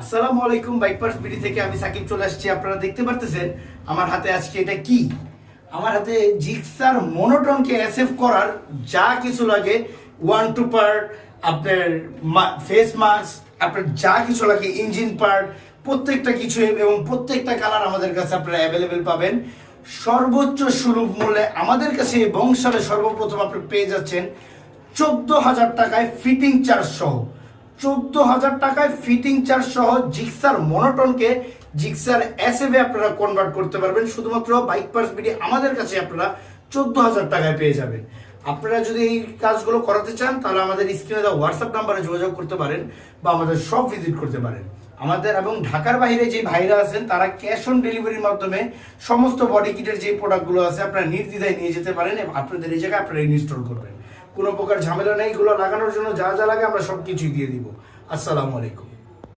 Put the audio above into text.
আসসালামু আলাইকুম। বাইকপার্স বিডি থেকে আমি সাকিব চলে আসছি। আপনারা দেখতে পারতেছেন আমার হাতে আজকে এটা কি, আমার হাতে জিক্সার মনোটনকে এসএফ করার যা কিছু লাগে, ওয়ান টু পার্ট, আপনার ফেস মাস্ক, আপনার যা কিছু লাগে, ইঞ্জিন পার্ট, প্রত্যেকটা কিছু এবং প্রত্যেকটা কালার আমাদের কাছে আপনারা অ্যাভেলেবেল পাবেন সর্বোচ্চ সুলভ মূল্যে। আমাদের কাছে বংশালে সর্বপ্রথম আপনি পেয়ে যাচ্ছেন 14,000 টাকায় ফিটিং চার্জ সহ। 14,000 টাকায় ফিটিং চার্জ সহ জিক্সার মনোটনকে জিক্সার এসএফে আপনারা কনভার্ট করতে পারবেন শুধুমাত্র বাইক পার্স বিডি আমাদের কাছে আপনারা 14,000 টাকায় পেয়ে যাবেন। আপনারা যদি এই কাজগুলো করাতে চান তাহলে আমাদের স্ক্রিনে দেওয়া হোয়াটসঅ্যাপ নাম্বারে যোগাযোগ করতে পারেন বা আমাদের শপ ভিজিট করতে পারেন। আমাদের এবং ঢাকার বাইরে যে ভাইরা আছেন তারা ক্যাশ অন ডেলিভারির মাধ্যমে সমস্ত বডি কিটের যে প্রোডাক্টগুলো আছে আপনারা নির্দ্বিধায় নিয়ে যেতে পারেন এবং আপনাদের এই জায়গায় আপনারা ইনস্টল করবেন। কোনো প্রকার ঝামেলা নেই, এগুলো লাগানোর জন্য যা যা লাগে আমরা সব কিছুই দিয়ে দিব। আসসালামু আলাইকুম।